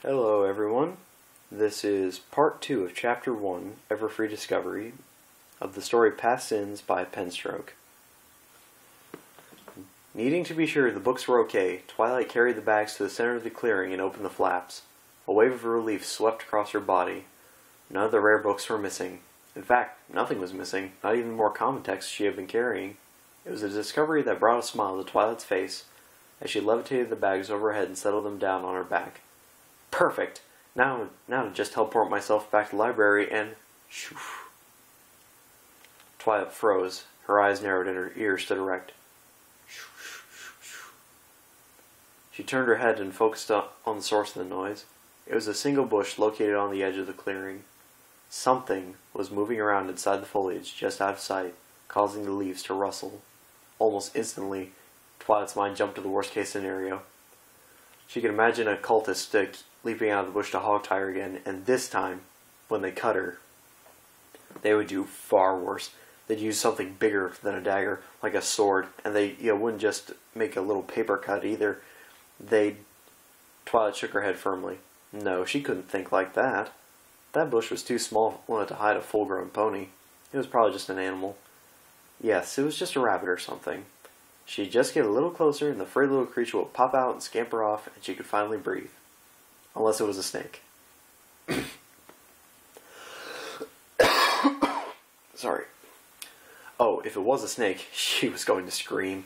Hello everyone, this is part 2 of chapter 1, Everfree Discovery, of the story Past Sins by Penstroke. Needing to be sure the books were okay, Twilight carried the bags to the center of the clearing and opened the flaps. A wave of relief swept across her body. None of the rare books were missing. In fact, nothing was missing, not even the more common texts she had been carrying. It was a discovery that brought a smile to Twilight's face as she levitated the bags overhead and settled them down on her back. Perfect! Now to just teleport myself back to the library and... Shoof. Twilight froze. Her eyes narrowed and her ears stood erect. She turned her head and focused on the source of the noise. It was a single bush located on the edge of the clearing. Something was moving around inside the foliage just out of sight, causing the leaves to rustle. Almost instantly, Twilight's mind jumped to the worst-case scenario. She could imagine a cultist leaping out of the bush to hog tie her again, and this time, when they cut her, they would do far worse. They'd use something bigger than a dagger, like a sword, and they wouldn't just make a little paper cut either. Twilight shook her head firmly. No, she couldn't think like that. That bush was too small to hide a full-grown pony. It was probably just an animal. Yes, it was just a rabbit or something. She'd just get a little closer, and the furry little creature would pop out and scamper off, and she could finally breathe. Unless it was a snake. Sorry. Oh, if it was a snake, she was going to scream.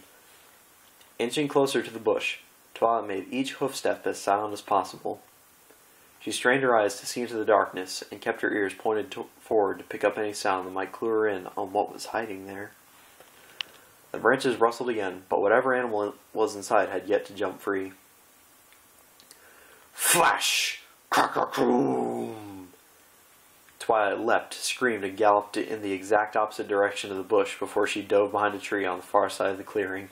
Inching closer to the bush, Twilight made each hoof step as silent as possible. She strained her eyes to see into the darkness, and kept her ears pointed forward to pick up any sound that might clue her in on what was hiding there. The branches rustled again, but whatever animal was inside had yet to jump free. Flash! Crack-a-croom! Twilight leapt, screamed, and galloped in the exact opposite direction of the bush before she dove behind a tree on the far side of the clearing.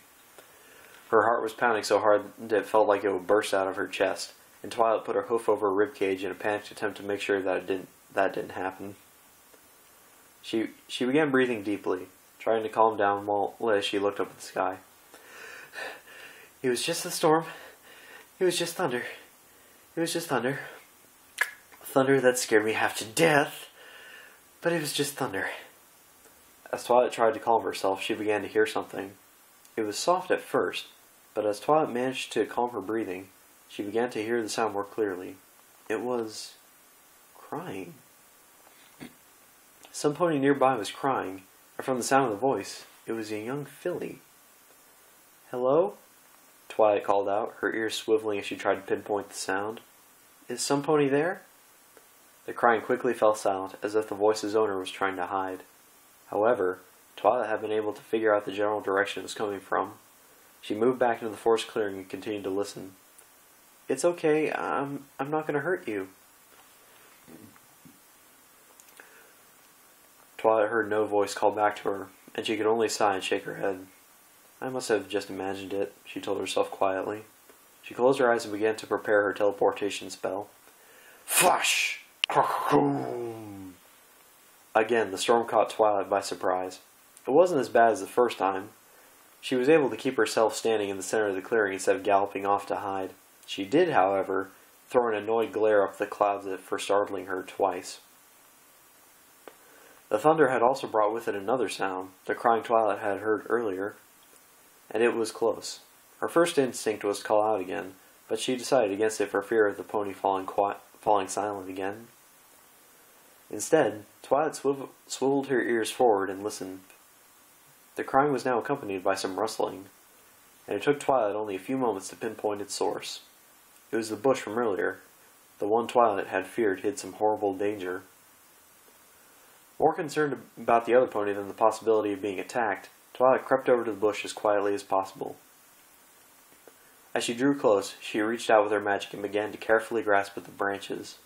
Her heart was pounding so hard that it felt like it would burst out of her chest, and Twilight put her hoof over her ribcage in a panicked attempt to make sure that didn't happen. She began breathing deeply, trying to calm down while as she looked up at the sky. It was just a storm. It was just thunder. It was just thunder. Thunder that scared me half to death. But it was just thunder. As Twilight tried to calm herself, she began to hear something. It was soft at first, but as Twilight managed to calm her breathing, she began to hear the sound more clearly. It was... crying. Some pony nearby was crying, and from the sound of the voice, it was a young filly. Hello? Twilight called out, her ears swiveling as she tried to pinpoint the sound. Is some pony there? The crying quickly fell silent, as if the voice's owner was trying to hide. However, Twilight had been able to figure out the general direction it was coming from. She moved back into the forest clearing and continued to listen. It's okay, I'm not going to hurt you. Twilight heard no voice call back to her, and she could only sigh and shake her head. I must have just imagined it, she told herself quietly. She closed her eyes and began to prepare her teleportation spell. Flash! Crack-a-croom! Again, the storm caught Twilight by surprise. It wasn't as bad as the first time. She was able to keep herself standing in the center of the clearing instead of galloping off to hide. She did, however, throw an annoyed glare up the clouds for startling her twice. The thunder had also brought with it another sound, the crying Twilight had heard earlier, and it was close. Her first instinct was to call out again, but she decided against it for fear of the pony falling silent again. Instead, Twilight swiveled her ears forward and listened. The crying was now accompanied by some rustling, and it took Twilight only a few moments to pinpoint its source. It was the bush from earlier, the one Twilight had feared hid some horrible danger. More concerned about the other pony than the possibility of being attacked, Twilight crept over to the bush as quietly as possible. As she drew close, she reached out with her magic and began to carefully grasp at the branches.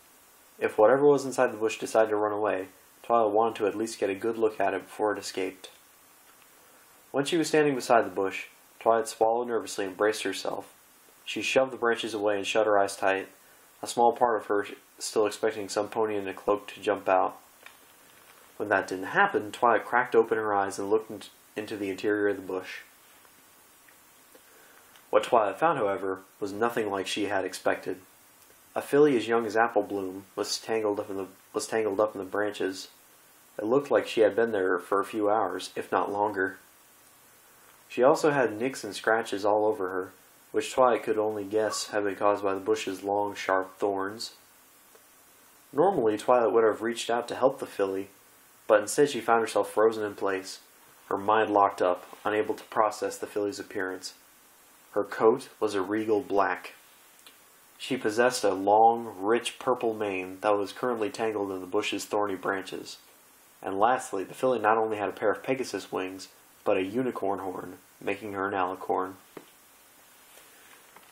If whatever was inside the bush decided to run away, Twilight wanted to at least get a good look at it before it escaped. When she was standing beside the bush, Twilight swallowed nervously and braced herself. She shoved the branches away and shut her eyes tight, a small part of her still expecting some pony in a cloak to jump out. When that didn't happen, Twilight cracked open her eyes and looked into the interior of the bush. What Twilight found, however, was nothing like she had expected. A filly as young as Apple Bloom was tangled up in the branches. It looked like she had been there for a few hours, if not longer. She also had nicks and scratches all over her, which Twilight could only guess had been caused by the bush's long, sharp thorns. Normally, Twilight would have reached out to help the filly, but instead she found herself frozen in place, her mind locked up, unable to process the filly's appearance. Her coat was a regal black. She possessed a long, rich purple mane that was currently tangled in the bush's thorny branches. And lastly, the filly not only had a pair of Pegasus wings, but a unicorn horn, making her an alicorn.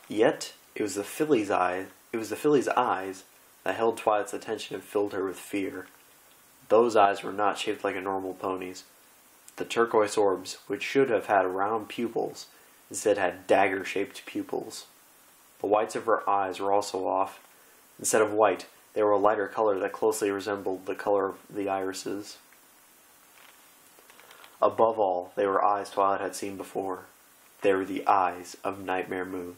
Yet, it was the filly's eyes that held Twilight's attention and filled her with fear. Those eyes were not shaped like a normal pony's. The turquoise orbs, which should have had round pupils, instead had dagger-shaped pupils. The whites of her eyes were also off. Instead of white, they were a lighter color that closely resembled the color of the irises. Above all, they were eyes Twilight had seen before. They were the eyes of Nightmare Moon.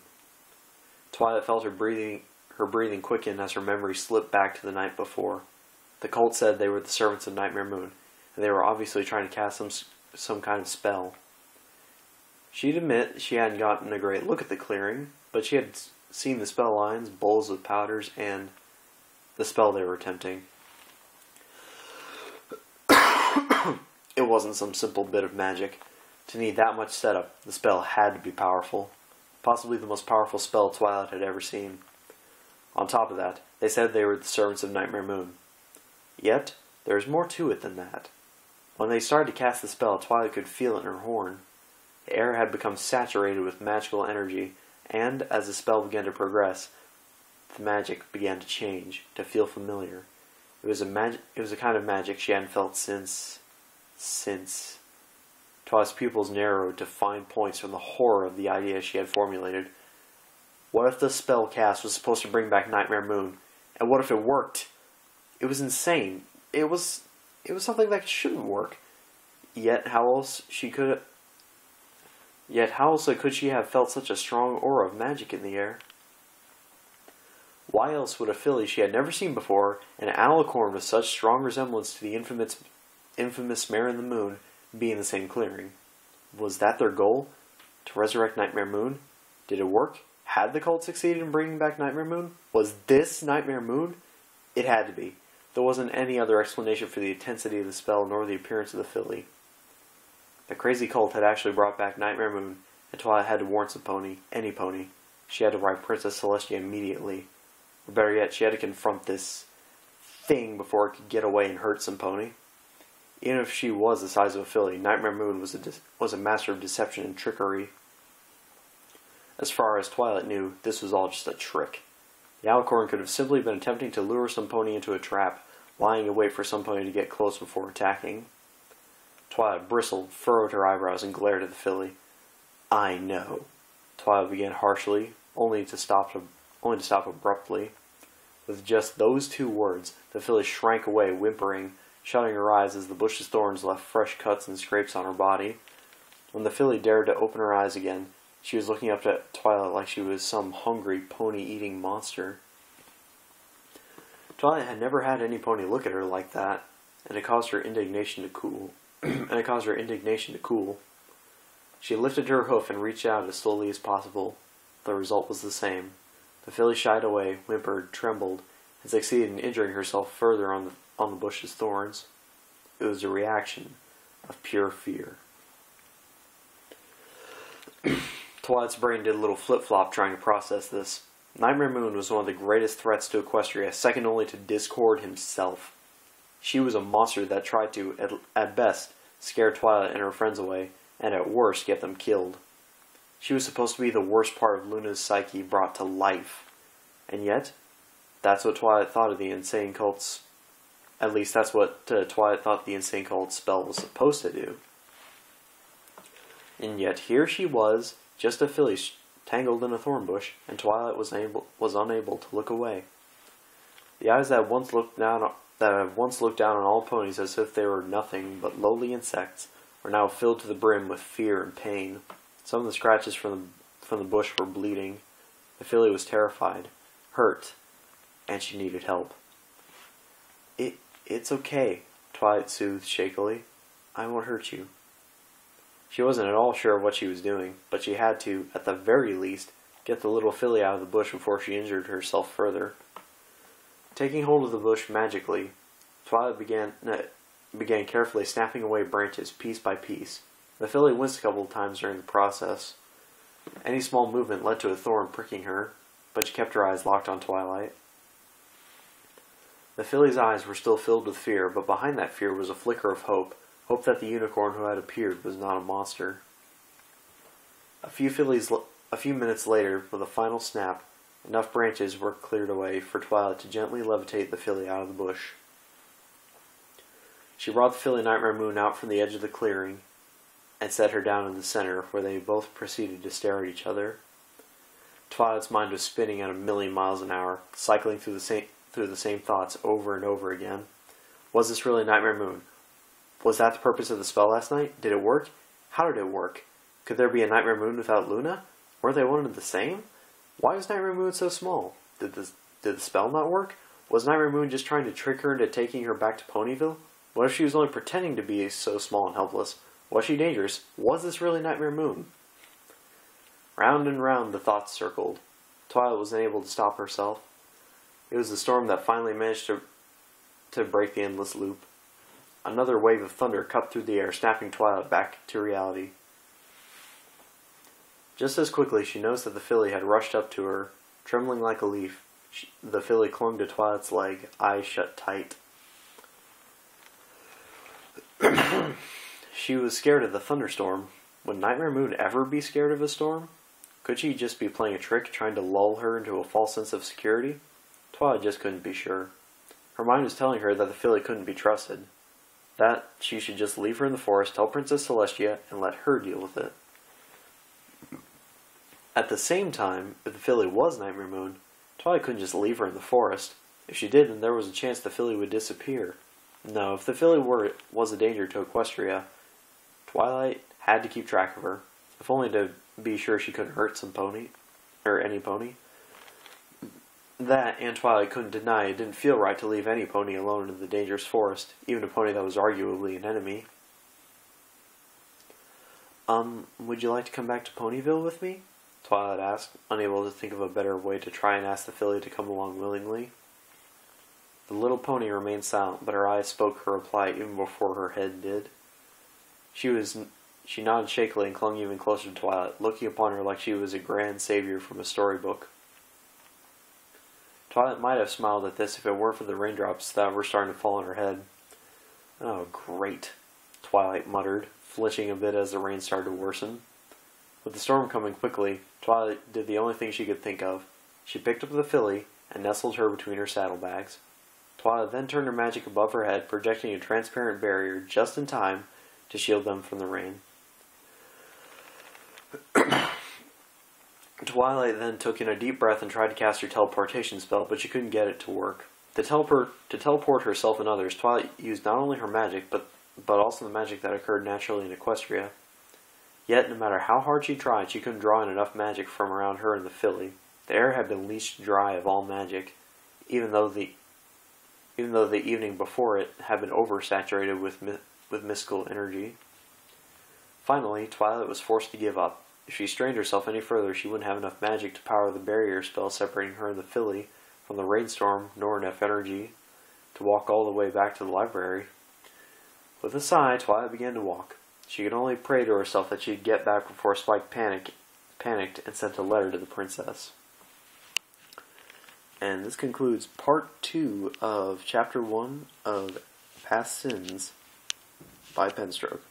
Twilight felt her breathing quicken as her memory slipped back to the night before. The cult said they were the servants of Nightmare Moon, and they were obviously trying to cast some kind of spell. She'd admit she hadn't gotten a great look at the clearing, but she had seen the spell lines, bowls with powders, and the spell they were attempting. It wasn't some simple bit of magic. To need that much setup, the spell had to be powerful. Possibly the most powerful spell Twilight had ever seen. On top of that, they said they were the servants of Nightmare Moon. Yet, there was more to it than that. When they started to cast the spell, Twilight could feel it in her horn. The air had become saturated with magical energy, and as the spell began to progress, the magic began to change, to feel familiar. It was a kind of magic she hadn't felt since... Twilight's pupils narrowed to fine points from the horror of the idea she had formulated. What if the spell cast was supposed to bring back Nightmare Moon? And what if it worked? It was insane. It was something that shouldn't work. Yet how else could she have felt such a strong aura of magic in the air? Why else would a filly she had never seen before, an alicorn with such strong resemblance to the infamous Mare in the Moon, be in the same clearing? Was that their goal? To resurrect Nightmare Moon? Did it work? Had the cult succeeded in bringing back Nightmare Moon? Was this Nightmare Moon? It had to be. There wasn't any other explanation for the intensity of the spell nor the appearance of the filly. The crazy cult had actually brought back Nightmare Moon, and Twilight had to warn some pony, any pony. She had to write Princess Celestia immediately. Or better yet, she had to confront this thing before it could get away and hurt some pony. Even if she was the size of a filly, Nightmare Moon was a master of deception and trickery. As far as Twilight knew, this was all just a trick. The alicorn could have simply been attempting to lure some pony into a trap, lying in wait for some pony to get close before attacking. Twilight bristled, furrowed her eyebrows, and glared at the filly. "I know," Twilight began harshly, only to stop abruptly. With just those two words, the filly shrank away, whimpering, shutting her eyes as the bush's thorns left fresh cuts and scrapes on her body. When the filly dared to open her eyes again, she was looking up at Twilight like she was some hungry, pony-eating monster. Twilight had never had any pony look at her like that, and it caused her indignation to cool. She lifted her hoof and reached out as slowly as possible. The result was the same. The filly shied away, whimpered, trembled, and succeeded in injuring herself further on the bush's thorns. It was a reaction of pure fear. Twilight's brain did a little flip-flop trying to process this. Nightmare Moon was one of the greatest threats to Equestria, second only to Discord himself. She was a monster that tried to, at best, scare Twilight and her friends away, and at worst get them killed. She was supposed to be the worst part of Luna's psyche brought to life. And yet, that's what Twilight thought of the insane cult's... At least that's what Twilight thought the insane cult spell was supposed to do. And yet here she was, just a filly tangled in a thorn bush, and Twilight was unable to look away. The eyes that had once looked down on all ponies as if they were nothing but lowly insects were now filled to the brim with fear and pain. Some of the scratches from the bush were bleeding. The filly was terrified, hurt, and she needed help. It's okay, Twilight soothed shakily. I won't hurt you. She wasn't at all sure of what she was doing, but she had to, at the very least, get the little filly out of the bush before she injured herself further. Taking hold of the bush magically, Twilight began carefully snapping away branches piece by piece. The filly winced a couple of times during the process. Any small movement led to a thorn pricking her, but she kept her eyes locked on Twilight. The filly's eyes were still filled with fear, but behind that fear was a flicker of hope that the unicorn who had appeared was not a monster. A few minutes later, with a final snap, enough branches were cleared away for Twilight to gently levitate the filly out of the bush. She brought the filly Nightmare Moon out from the edge of the clearing and set her down in the center, where they both proceeded to stare at each other. Twilight's mind was spinning at 1,000,000 miles an hour, cycling through the same thoughts over and over again. Was this really Nightmare Moon? Was that the purpose of the spell last night? Did it work? How did it work? Could there be a Nightmare Moon without Luna? Were they one and the same? Why was Nightmare Moon so small? Did the spell not work? Was Nightmare Moon just trying to trick her into taking her back to Ponyville? What if she was only pretending to be so small and helpless? Was she dangerous? Was this really Nightmare Moon? Round and round the thoughts circled. Twilight was unable to stop herself. It was the storm that finally managed to break the endless loop. Another wave of thunder cut through the air, snapping Twilight back to reality. Just as quickly, she noticed that the filly had rushed up to her, trembling like a leaf. The filly clung to Twilight's leg, eyes shut tight. She was scared of the thunderstorm. Would Nightmare Moon ever be scared of a storm? Could she just be playing a trick, trying to lull her into a false sense of security? Twilight just couldn't be sure. Her mind was telling her that the filly couldn't be trusted, that she should just leave her in the forest, tell Princess Celestia, and let her deal with it. At the same time, if the filly was Nightmare Moon, Twilight couldn't just leave her in the forest. If she did, then there was a chance the filly would disappear. No, if the filly was a danger to Equestria, Twilight had to keep track of her, if only to be sure she couldn't hurt any pony. That, and Twilight couldn't deny it didn't feel right to leave any pony alone in the dangerous forest, even a pony that was arguably an enemy. Would you like to come back to Ponyville with me? Twilight asked, unable to think of a better way to try and ask the filly to come along willingly. The little pony remained silent, but her eyes spoke her reply even before her head did. She nodded shakily and clung even closer to Twilight, looking upon her like she was a grand savior from a storybook. Twilight might have smiled at this if it weren't for the raindrops that were starting to fall on her head. Oh, great, Twilight muttered, flinching a bit as the rain started to worsen. With the storm coming quickly, Twilight did the only thing she could think of. She picked up the filly and nestled her between her saddlebags. Twilight then turned her magic above her head, projecting a transparent barrier just in time to shield them from the rain. Twilight then took in a deep breath and tried to cast her teleportation spell, but she couldn't get it to work. To teleport herself and others, Twilight used not only her magic, but also the magic that occurred naturally in Equestria. Yet, no matter how hard she tried, she couldn't draw in enough magic from around her and the filly. The air had been leached dry of all magic, even though the evening before it had been oversaturated with mystical energy. Finally, Twilight was forced to give up. If she strained herself any further, she wouldn't have enough magic to power the barrier spell separating her and the filly from the rainstorm, nor enough energy to walk all the way back to the library. With a sigh, Twilight began to walk. She could only pray to herself that she'd get back before Spike panicked and sent a letter to the princess. And this concludes part 2 of chapter 1 of Past Sins by Penstroke.